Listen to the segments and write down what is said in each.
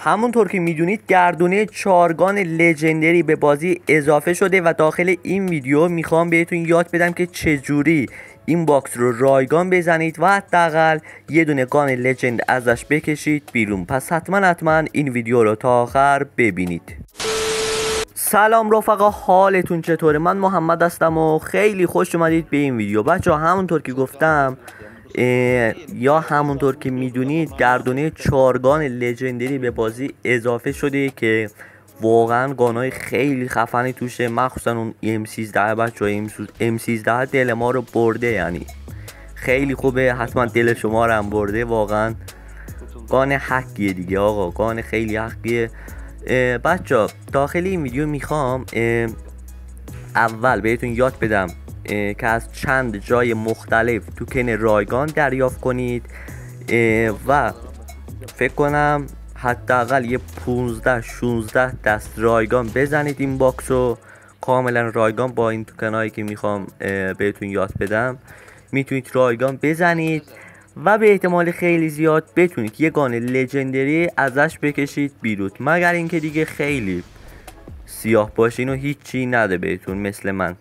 همونطور که میدونید گردونه چارگان لژندری به بازی اضافه شده و داخل این ویدیو میخوام بهتون یاد بدم که چجوری این باکس رو رایگان بزنید و حداقل یه دونه گان لژند ازش بکشید بیرون. پس حتما این ویدیو رو تا آخر ببینید. سلام رفقا، حالتون چطوره؟ من محمد هستم و خیلی خوش اومدید به این ویدیو. بچه همونطور که گفتم یا همونطور که میدونید گردونه چارگان لژندری به بازی اضافه شده که واقعا گانای خیلی خفنی توشه، مخصوصا اون M13 بچه M13 دل ما رو برده، یعنی خیلی خوبه، حتما دل شما رو هم برده. واقعا گان حقیه دیگه آقا، گان خیلی حقیه. بچه داخل این ویدیو میخوام اول بهتون یاد بدم که از چند جای مختلف توکن رایگان دریافت کنید و فکر کنم حداقل یه 15-16 دست رایگان بزنید این باکس رو کاملا رایگان. با این توکن هایی که میخوام بهتون یاد بدم میتونید رایگان بزنید و به احتمال خیلی زیاد بتونید یه گان لژندری ازش بکشید بیرون، مگر اینکه دیگه خیلی سیاه باشین و هیچی نده بهتون مثل من.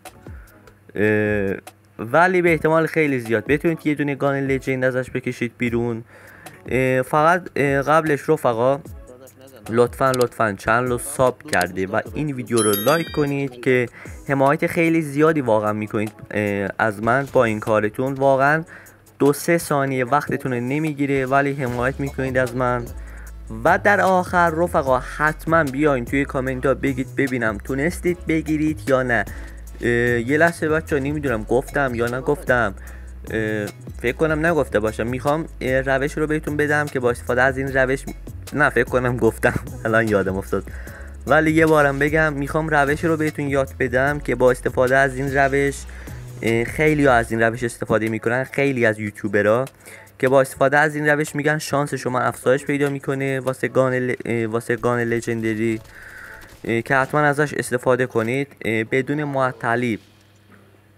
ولی به احتمال خیلی زیاد بتونید یه دونه گان لژند ازش بکشید بیرون. فقط قبلش رفقا لطفا چنل رو ساب کرده و این ویدیو رو لایک کنید که حمایت خیلی زیادی واقعا میکنید از من با این کارتون. واقعا 2-3 ثانیه وقتتون رو نمیگیره ولی حمایت میکنید از من. و در آخر رفقا حتما بیاین توی کامنت ها بگید ببینم تونستید بگیرید یا نه. یه لحظه بچه نمیدونم گفتم یا نگفتم، فکر کنم نگفته باشم. میخوام روش رو بهتون بدم که با استفاده از این روش، نه فکر کنم گفتم الان یادم افتاد ولی یه بارم بگم، میخوام روش رو بهتون یاد بدم که با استفاده از این روش، خیلی ها از این روش استفاده میکنن، خیلی از یوتیوبرها که با استفاده از این روش میگن شانس شما افزایش پیدا میکنه واسه گان لژندری، که حتما ازش استفاده کنید. بدون معطلی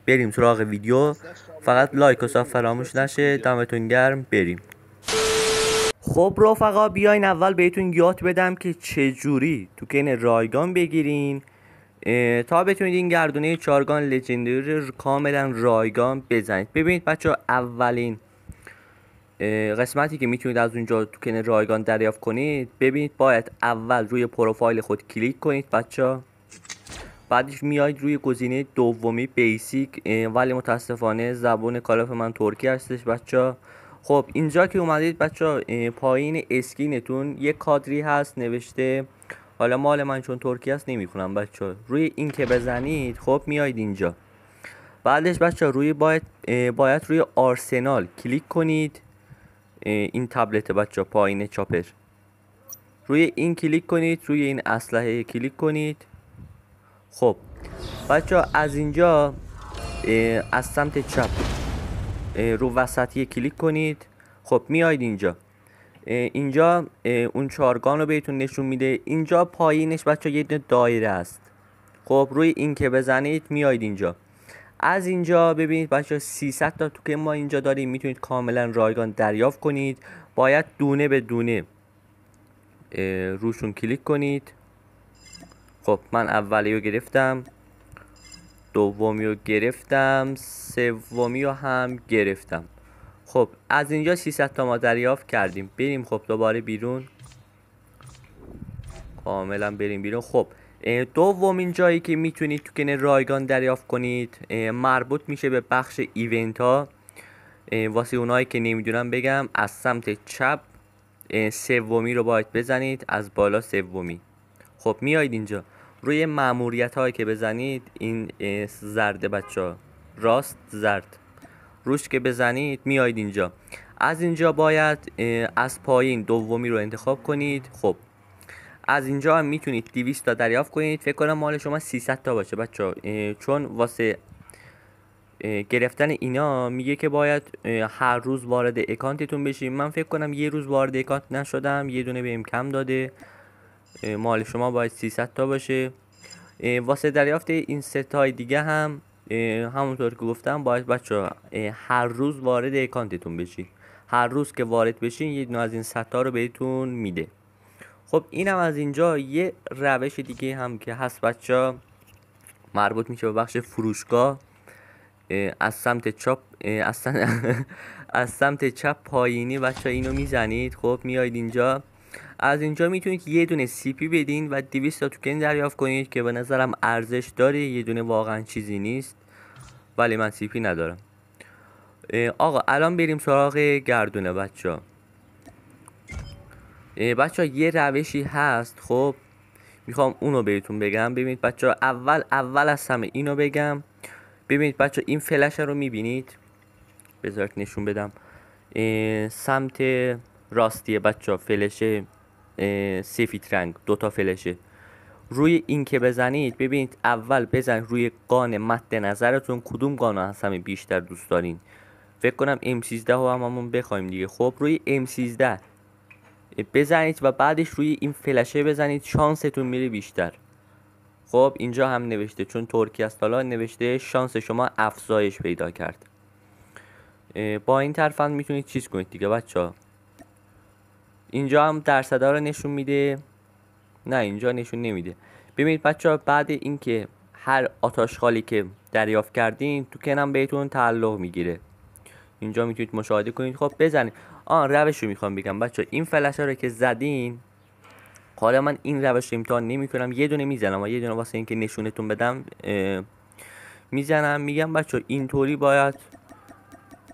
بریم سراغ ویدیو، فقط لایک و ساب فراموش نشه. دمتون گرم، بریم. خب رفقا بیاین اول بهتون یاد بدم که چجوری توکن رایگان بگیرین تا بتونید این گردونه چارگان لژندری رو کاملا رایگان بزنید. ببینید بچه اولین قسمتی که میتونید از اونجا توکن رایگان دریافت کنید، ببینید باید اول روی پروفایل خود کلیک کنید بچه، بعدش میاید روی گزینه دومی بیسیک، ولی متاسفانه زبان کالاف من ترکی هستش بچه. خب اینجا که اومدید بچه پایین اسکینتون یک کادری هست نوشته، حالا مال من چون ترکی هست نمیخونم بچه، روی این که بزنید خب میاید اینجا. بعدش بچه باید روی آرسنال کلیک کنید، این تبلت بچه پایین چاپر، روی این کلیک کنید، روی این اسلحه کلیک کنید. خب بچه از اینجا از سمت چپ رو وسطی کلیک کنید. خب میاید اینجا اون چارگان رو بهتون نشون میده. اینجا پایینش بچه یه دایره است. خب روی این که بزنید میاید اینجا. از اینجا ببینید بچه 300 تا توکن ما اینجا داریم، میتونید کاملا رایگان دریافت کنید. باید دونه به دونه روشون کلیک کنید. خب من اولی رو گرفتم، دومی رو گرفتم، سومی رو هم گرفتم. خب از اینجا 300 تا ما دریافت کردیم. بریم خب دوباره بیرون، کاملا بریم بیرون. خب دومین جایی که میتونید توکن رایگان دریافت کنید مربوط میشه به بخش ایونت ها. واسه اونایی که نمیدونم بگم، از سمت چپ سومی رو باید بزنید، از بالا سومی. خب میایید اینجا روی ماموریت هایی که بزنید، این زرد بچه راست زرد روش که بزنید میایید اینجا. از اینجا باید از پایین دومی رو انتخاب کنید. خب از اینجا هم میتونید 200 تا دریافت کنید. فکر کنم مال شما 300 تا باشه بچه، چون واسه گرفتن اینا میگه که باید هر روز وارد اکانتتون بشیم. من فکر کنم یه روز وارد اکانت نشدم، یه دونه بهم کم داده. مال شما باید 300 تا باشه. واسه دریافت این ست های دیگه هم همونطور که گفتم باید بچه هر روز وارد اکانتتون بشین. هر روز که وارد بشین یه دونه از این ست ها رو بهتون میده. خب اینم از اینجا. یه روش دیگه هم که هست بچه، مربوط میشه به بخش فروشگاه. از سمت چپ از سمت چپ پایینی بچه اینو میزنید. خب میایید اینجا، از اینجا میتونید یه دونه سی پی بدین و 200 تا توکن دریافت کنید که به نظرم ارزش داره. یه دونه واقعا چیزی نیست، ولی من سی پی ندارم. آقا الان بریم سراغ گردونه بچه. بچه یه روشی هست، خب میخوام اونو بهتون بگم. ببینید بچه، اول از همه اینو بگم. ببینید بچه این فلش رو میبینید، بذارید نشون بدم. سمت راستیه بچه فلشه سفید رنگ، دوتا فلشه. روی این که بزنید، ببینید اول بزن روی قان مد نظرتون کدوم قانو از همه بیشتر دوست دارین. فکر کنم M13 رو هممون بخوایم دیگه. خب روی M13 بزنید و بعدش روی این فلشه بزنید، شانستون میره بیشتر. خب اینجا هم نوشته، چون ترکی است حالا نوشته شانس شما افزایش پیدا کرد. با این طرف هم میتونید چیز کنید دیگه بچه ها. اینجا هم درصدا رو نشون میده. نه اینجا نشون نمیده. ببینید بچه ها، بعد اینکه هر آتاشخالی که دریافت کردین توکنم بهتون تعلق میگیره. اینجا میتونید مشاهده کنید. خب بزنید. روش رو میخوام بگم بچه ها. این فلش ها رو که زدین، حالا من این روش رو امتحان نمی کنم، یه دونه میزنم و یه دونه واسه اینکه نشونتون بدم میزنم. میگم بچه اینطوری باید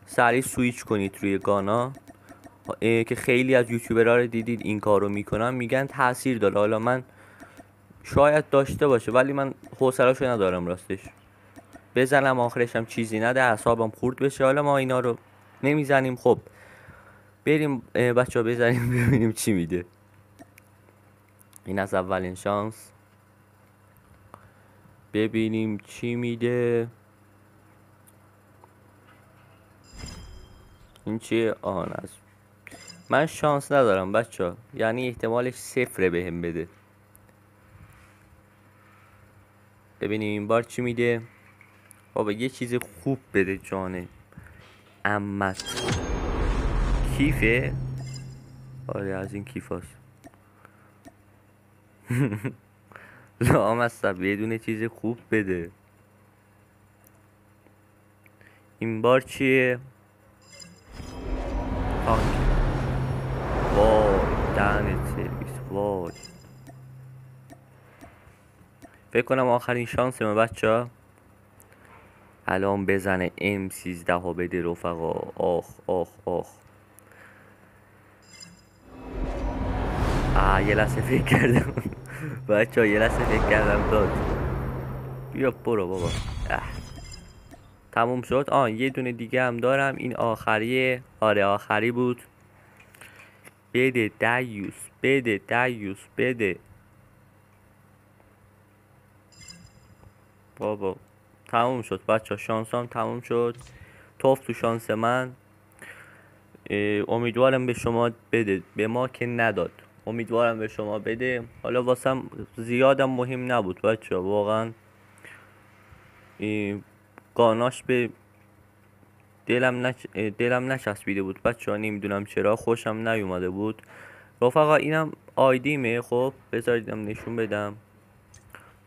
سریع سویچ کنید روی گانا، که خیلی از یوتیوبرها رو دیدید این کارو میکنن، میگن تاثیر داره. حالا من شاید داشته باشه، ولی من حوصله‌شو ندارم راستش. بزنم آخرش هم چیزی نده، اعصابم خورد بشه. حالا ما اینا رو نمیزنیم. خب بریم بچه بزنیم ببینیم چی میده. این از اولین شانس، ببینیم چی میده. این چیه؟ از من شانس ندارم بچه، یعنی احتمالش صفره بهم بده. ببینیم این بار چی میده. بابا یه چیز خوب بده جانه امت. کیفه؟ آره از این کیف هست. لامصب بدون چیز خوب بده. این بار چیه؟ وای دهنت سرویس، وای. فکر کنم آخرین شانس ما بچه ها. الان بزنه M13 ها بده رفقا. آخ آخ آخ. یه لحظه فکر کردم بچه ها، یه لحظه فکر کردم داد. بیا برو بابا. تموم شد. یه دونه دیگه هم دارم، این آخریه. آره آخری بود. بده دیوس، بده دیوس، بده بابا. تموم شد بچه ها، شانسام تموم شد. توف تو شانس من. امیدوارم به شما بده، به ما که نداد. امیدوارم به شما بده. حالا واسم زیادم مهم نبود بچه ها، واقعا گاناش به دلم نچسبیده بود بچه ها. نمیدونم چرا خوشم نیومده بود. رفقا اینم آیدیمه. خب بذاریدم نشون بدم.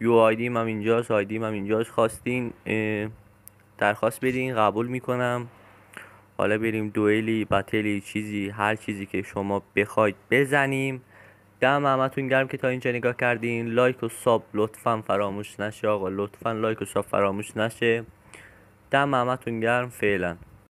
یو آیدیم هم اینجاست، آیدیم هم اینجاست. خواستین درخواست بدین، قبول میکنم. حالا بریم دوئلی، بتلی، چیزی، هر چیزی که شما بخواید بزنیم. دم همتون گرم که تا اینجا نگاه کردین. لایک و ساب لطفا فراموش نشه آقا، لطفا لایک و ساب فراموش نشه. دم همتون گرم. فعلا.